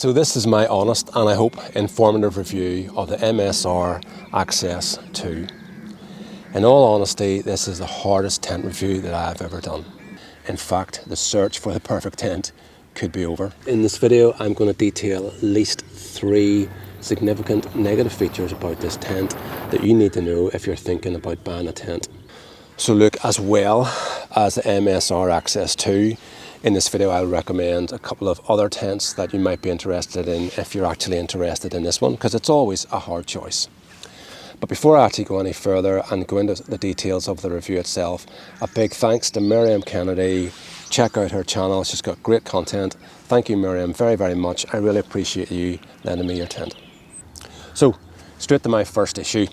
So this is my honest and I hope informative review of the MSR Access 2. In all honesty, this is the hardest tent review that I've ever done. In fact, the search for the perfect tent could be over. In this video, I'm going to detail at least 3 significant negative features about this tent that you need to know if you're thinking about buying a tent. So look, as well as the MSR Access 2, in this video I'll recommend a couple of other tents that you might be interested in if you're actually interested in this one, because it's always a hard choice. But before I actually go any further and go into the details of the review itself, a big thanks to Miriam Kennedy. Check out her channel, she's got great content. Thank you, Miriam, very, very much. I really appreciate you lending me your tent. So, straight to my first issue.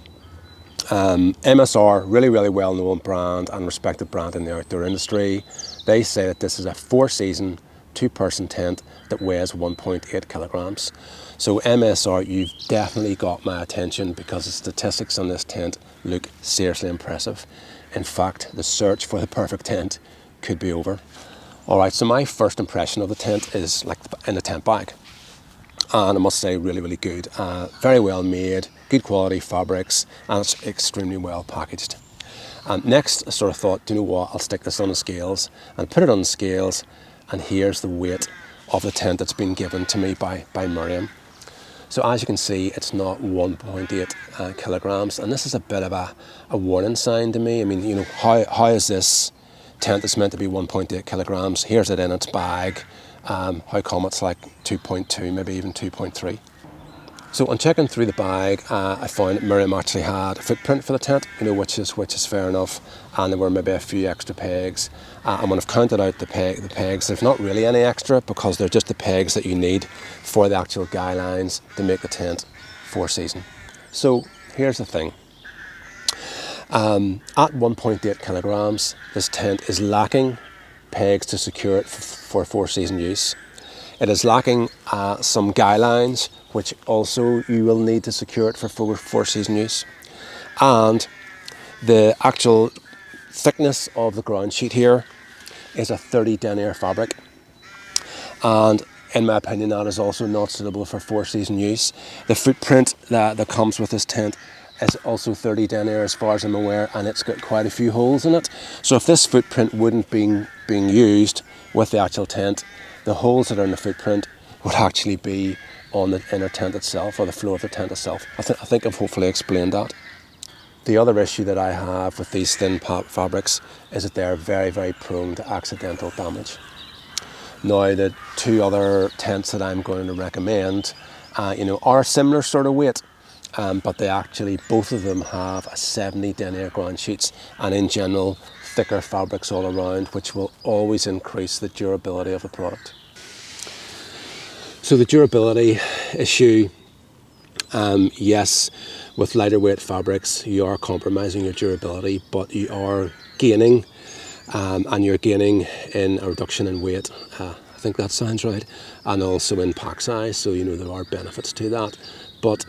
MSR, really well-known brand and respected brand in the outdoor industry. They say that this is a 4-season, 2-person tent that weighs 1.8 kilograms. So MSR, you've definitely got my attention because the statistics on this tent look seriously impressive. In fact, the search for the perfect tent could be over. Alright, so my first impression of the tent is like in the tent bag. And I must say, really good. Very well made, good quality fabrics, and it's extremely well packaged. And next, I sort of thought, do you know what, I'll stick this on the scales and put it on the scales, and here's the weight of the tent that's been given to me by Miriam. So as you can see, it's not 1.8 kilograms, and this is a bit of a warning sign to me. I mean, you know, how is this tent that's meant to be 1.8 kilograms? Here's it in its bag. How come it's like 2.2, maybe even 2.3? So on checking through the bag, I found that Miriam actually had a footprint for the tent, you know, which is fair enough, and there were maybe a few extra pegs. And when I've counted out the pegs, there's not really any extra because they're just the pegs that you need for the actual guy lines to make the tent 4-season. So here's the thing. At 1.8 kilograms, this tent is lacking pegs to secure it for 4-season use. It is lacking some guy lines, which also you will need to secure it for 4-season use. And the actual thickness of the ground sheet here is a 30 denier fabric. And in my opinion, that is also not suitable for 4-season use. The footprint that comes with this tent is also 30 denier as far as I'm aware, and it's got quite a few holes in it. So if this footprint wouldn't be being used with the actual tent, the holes that are in the footprint would actually be on the inner tent itself, or the floor of the tent itself. I think I've hopefully explained that. The other issue that I have with these thin fabrics is that they're very prone to accidental damage. Now, the 2 other tents that I'm going to recommend, you know, are a similar sort of weight, but they actually, both of them have a 70 denier ground sheets, and in general, thicker fabrics all around, which will always increase the durability of the product. So the durability issue, yes, with lighter weight fabrics, you are compromising your durability, but you are gaining, and you're gaining in a reduction in weight. I think that sounds right, and also in pack size. So you know there are benefits to that, but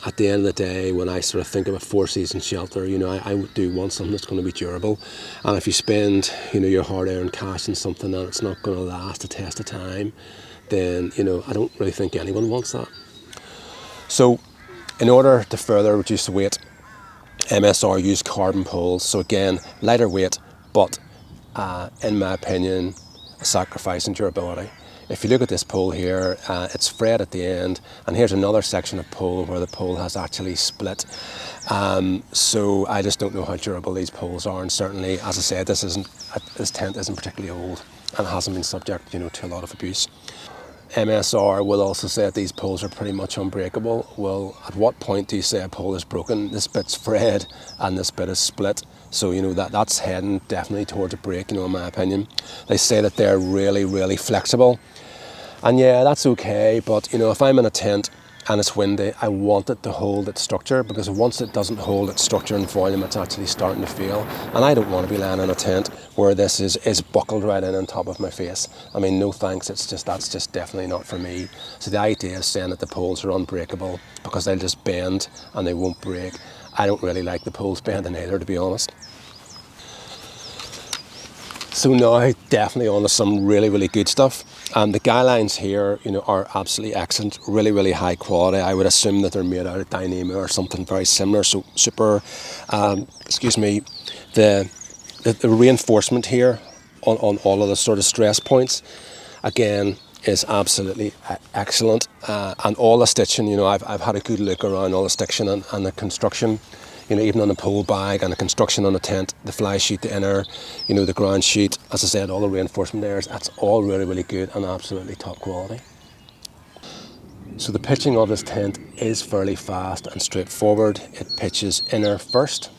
at the end of the day, when I sort of think of a 4-season shelter, you know, I do want something that's going to be durable. And if you spend, you know, your hard-earned cash on something and it's not going to last a test of time, then, you know, I don't really think anyone wants that. So, in order to further reduce the weight, MSR used carbon poles. So again, lighter weight, but in my opinion, a sacrifice in durability. If you look at this pole here, it's frayed at the end, and here's another section of pole where the pole has actually split. So I just don't know how durable these poles are, and certainly, as I said, this tent isn't particularly old and hasn't been subject, you know, to a lot of abuse. MSR will also say that these poles are pretty much unbreakable. Well, at what point do you say a pole is broken? This bit's frayed and this bit is split. So, you know, that's heading definitely towards a break, you know, in my opinion. They say that they're really flexible. And yeah, that's okay, but, you know, if I'm in a tent and it's windy, I want it to hold its structure, because once it doesn't hold its structure and volume, it's actually starting to fail. And I don't want to be lying in a tent where this is buckled right in on top of my face. I mean, no thanks, that's just definitely not for me. So the idea is saying that the poles are unbreakable because they'll just bend and they won't break. I don't really like the poles bending either, to be honest. So now definitely on to some really good stuff. The guy lines here, are absolutely excellent, really high quality. I would assume that they're made out of Dyneema or something very similar. So super, the reinforcement here on all of the sort of stress points, again, is absolutely excellent. And all the stitching, I've had a good look around all the stitching and the construction. Even on the pole bag and the construction on the tent, the fly sheet, the inner, the ground sheet, as I said, all the reinforcement layers, that's all really good and absolutely top quality. So the pitching of this tent is fairly fast and straightforward. It pitches inner first.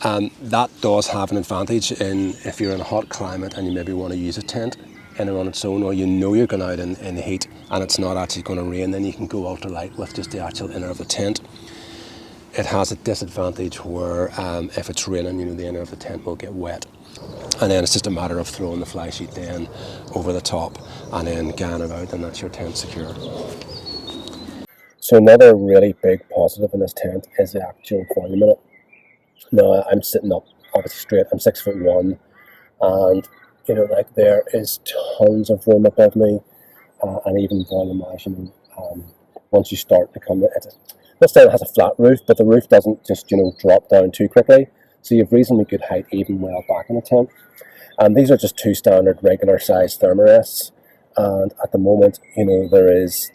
And that does have an advantage if you're in a hot climate and you maybe want to use a tent inner on its own, or you're going out in the heat and it's not actually going to rain, then you can go ultralight with just the actual inner of the tent. It has a disadvantage where if it's raining, the inner of the tent will get wet. And then it's just a matter of throwing the fly sheet then over the top and then getting it out, and that's your tent secure. So another really big positive in this tent is the actual volume in it. Now I'm sitting up obviously straight, I'm 6'1", and there is tons of room above me, and even volume-wise, once you start to come, this tent has a flat roof, but the roof doesn't just, drop down too quickly. So you have reasonably good height even well back in the tent. And these are just two standard regular size thermarests. And at the moment, there's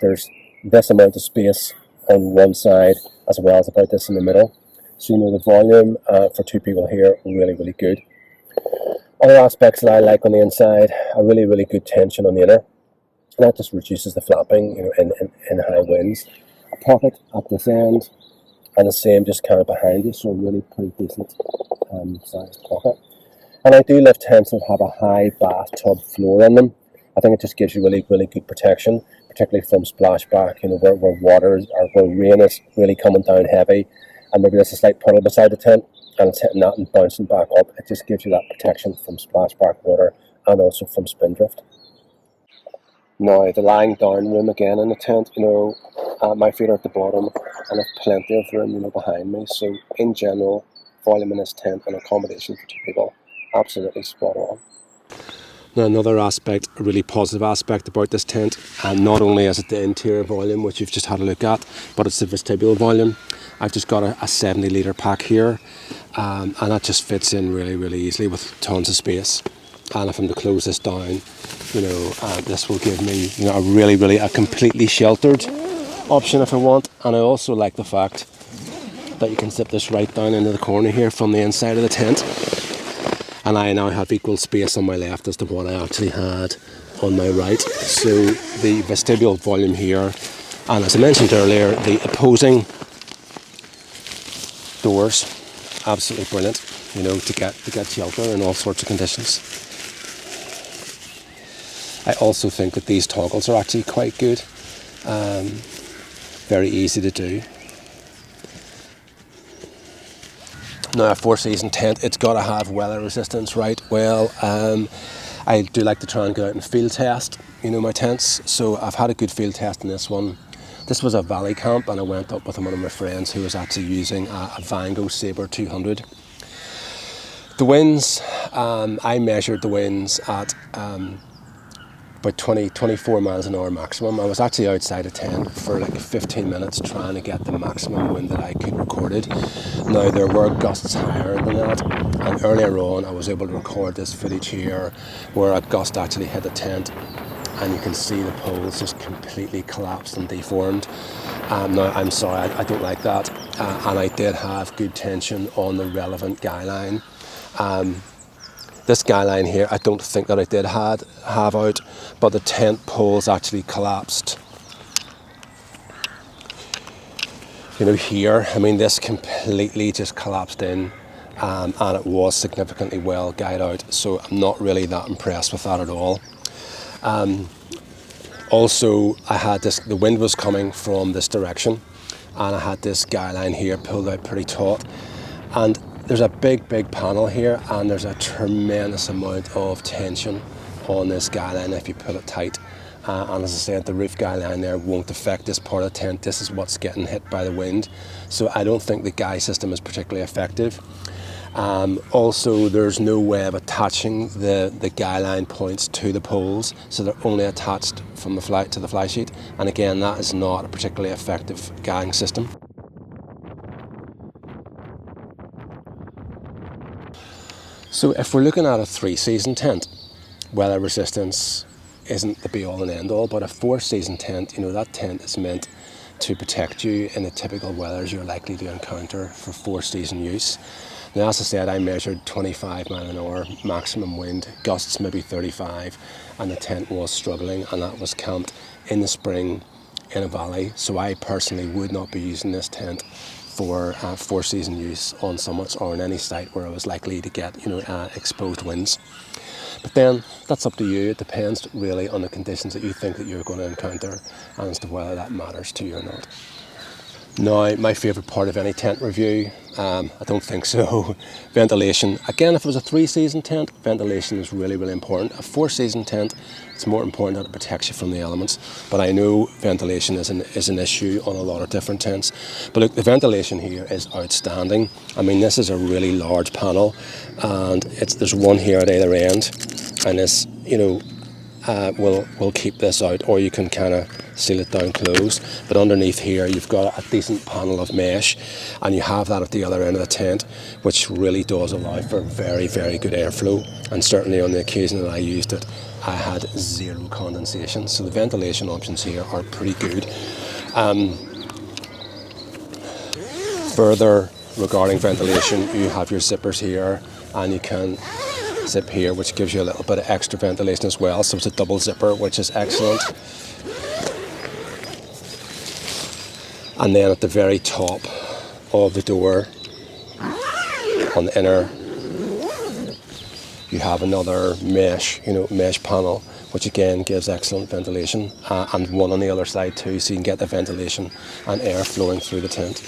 this amount of space on one side as well as about this in the middle. So, the volume for two people here, really good. Other aspects that I like on the inside, a really good tension on the inner. And that just reduces the flapping, in high winds. A pocket at this end, and the same just kind of behind you, so really pretty decent sized pocket. And I do love tents that have a high bathtub floor in them. I think it just gives you really good protection, particularly from splashback, where water or where rain is really coming down heavy, and maybe there's a slight puddle beside the tent, and it's hitting that and bouncing back up. It just gives you that protection from splashback water and also from spindrift. Now, the lying down room again in the tent, my feet are at the bottom and I've plenty of room, behind me. So, in general, volume in this tent and accommodation for two people, absolutely spot on. Now, another aspect, a really positive aspect about this tent, and not only is it the interior volume, which you've just had a look at, but it's the vestibule volume. I've just got a 70-litre pack here, and that just fits in really easily with tons of space. And if I'm to close this down, this will give me, a completely sheltered option if I want. And I also like the fact that you can zip this right down into the corner here from the inside of the tent. And I now have equal space on my left as to what I actually had on my right. So the vestibule volume here, and as I mentioned earlier, the opposing doors, absolutely brilliant, to get shelter in all sorts of conditions. I also think that these toggles are actually quite good, very easy to do. Now, a 4-season tent, it's got to have weather resistance, right? Well, I do like to try and go out and field test, my tents. So I've had a good field test in this one. This was a valley camp, and I went up with one of my friends who was actually using a Vango Sabre 200. The winds, I measured the winds at about 24 miles an hour maximum. I was actually outside a tent for like 15 minutes trying to get the maximum wind that I could recorded. Now, there were gusts higher than that, and earlier on I was able to record this footage here where a gust actually hit the tent, and you can see the poles just completely collapsed and deformed. Now, I'm sorry, I don't like that, and I did have good tension on the relevant guy line. This guy line here, I don't think that I did have out, but the tent poles actually collapsed. Here, this completely just collapsed in, and it was significantly well guyed out, so I'm not really that impressed with that at all. Also, I had the wind was coming from this direction, and I had this guy line here pulled out pretty taut, and there's a big panel here, and there's a tremendous amount of tension on this guy line if you pull it tight. And as I said, the roof guy line there won't affect this part of the tent. This is what's getting hit by the wind. So I don't think the guy system is particularly effective. Also, there's no way of attaching the guy line points to the poles, so they're only attached from the fly to the fly sheet. And again, that is not a particularly effective guying system. So if we're looking at a 3-season tent, weather resistance isn't the be-all and end-all, but a 4-season tent, that tent is meant to protect you in the typical weathers you're likely to encounter for 4-season use. Now, as I said, I measured 25 mile an hour maximum wind, gusts maybe 35, and the tent was struggling, and that was camped in the spring in a valley. So I personally would not be using this tent for 4-season use on summits or on any site where I was likely to get exposed winds. But then that's up to you. It depends really on the conditions that you think that you're going to encounter and as to whether that matters to you or not. Now, my favourite part of any tent review, I don't think so, ventilation. Again, if it was a 3-season tent, ventilation is really, really important. A 4-season tent, it's more important that it protects you from the elements. But I know ventilation is an issue on a lot of different tents. But look, the ventilation here is outstanding. I mean, this is a really large panel, and there's one here at either end, and this, will keep this out, or you can kind of seal it down closed. But underneath here you've got a decent panel of mesh, and you have that at the other end of the tent, which really does allow for very, very good airflow. And certainly on the occasion that I used it, I had zero condensation. So the ventilation options here are pretty good. Further regarding ventilation, you have your zippers here, and you can zip here, which gives you a little bit of extra ventilation as well. So it's a double zipper, which is excellent. And then at the very top of the door, on the inner, you have another mesh panel, which again gives excellent ventilation, and one on the other side too, so you can get the ventilation and air flowing through the tent.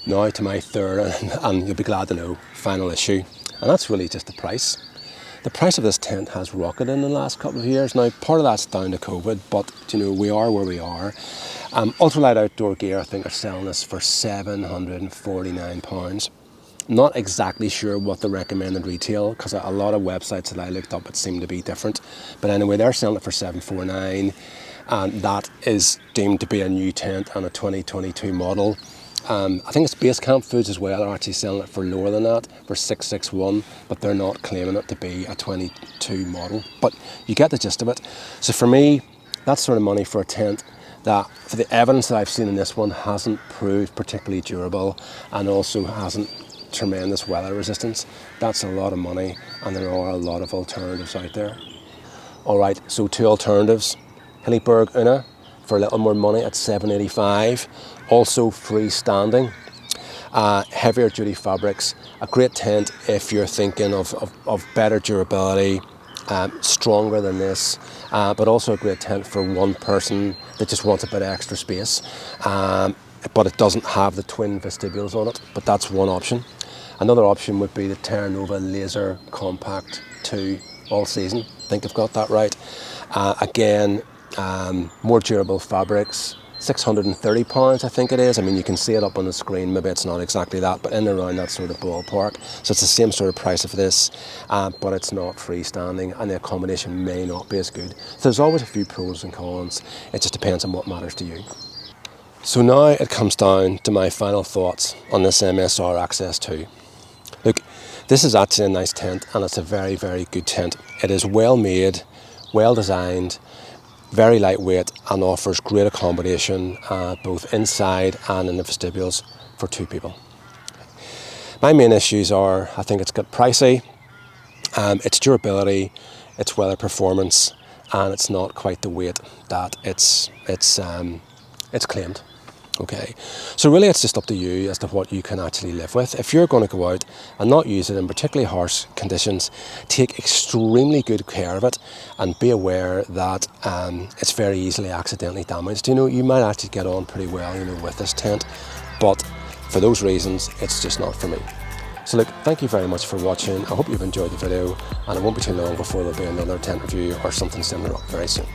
Now to my third, and you'll be glad to know, final issue. And that's really just the price. The price of this tent has rocketed in the last couple of years. Now, part of that's down to COVID, but we are where we are. Ultralight Outdoor Gear, I think, are selling this for £749. Not exactly sure what the recommended retail, because a lot of websites that I looked up, it seemed to be different. But anyway, they're selling it for £749, and that is deemed to be a new tent and a 2022 model. I think it's Base Camp Foods as well are actually selling it for lower than that, for $661, but they're not claiming it to be a 22 model. But you get the gist of it. So for me, that's sort of money for a tent that, for the evidence that I've seen in this one, hasn't proved particularly durable and also hasn't tremendous weather resistance. That's a lot of money, and there are a lot of alternatives out there. All right, so 2 alternatives. Hilleberg Una for a little more money at $785. Also freestanding, heavier duty fabrics, a great tent if you're thinking of better durability, stronger than this, but also a great tent for one person that just wants a bit of extra space, but it doesn't have the twin vestibules on it, but that's one option. Another option would be the Terra Nova Laser Compact 2 all season. I think I've got that right. Again, more durable fabrics, £630 I think it is. I mean, you can see it up on the screen, maybe it's not exactly that, but in and around that sort of ballpark. So it's the same sort of price of this, but it's not freestanding, and the accommodation may not be as good. So there's always a few pros and cons. It just depends on what matters to you. So now it comes down to my final thoughts on this MSR Access 2. Look, this is actually a nice tent, and it's a very, very good tent. It is well made, well designed, very lightweight, and offers great accommodation both inside and in the vestibules for 2 people. My main issues are, I think it's got pricey, its durability, its weather performance, and it's not quite the weight that it's claimed. Okay, so really it's just up to you as to what you can actually live with. If you're going to go out and not use it in particularly harsh conditions, take extremely good care of it and be aware that it's very easily accidentally damaged. You might actually get on pretty well, with this tent, but for those reasons, it's just not for me. So look, thank you very much for watching. I hope you've enjoyed the video, and it won't be too long before there'll be another tent review or something similar up very soon.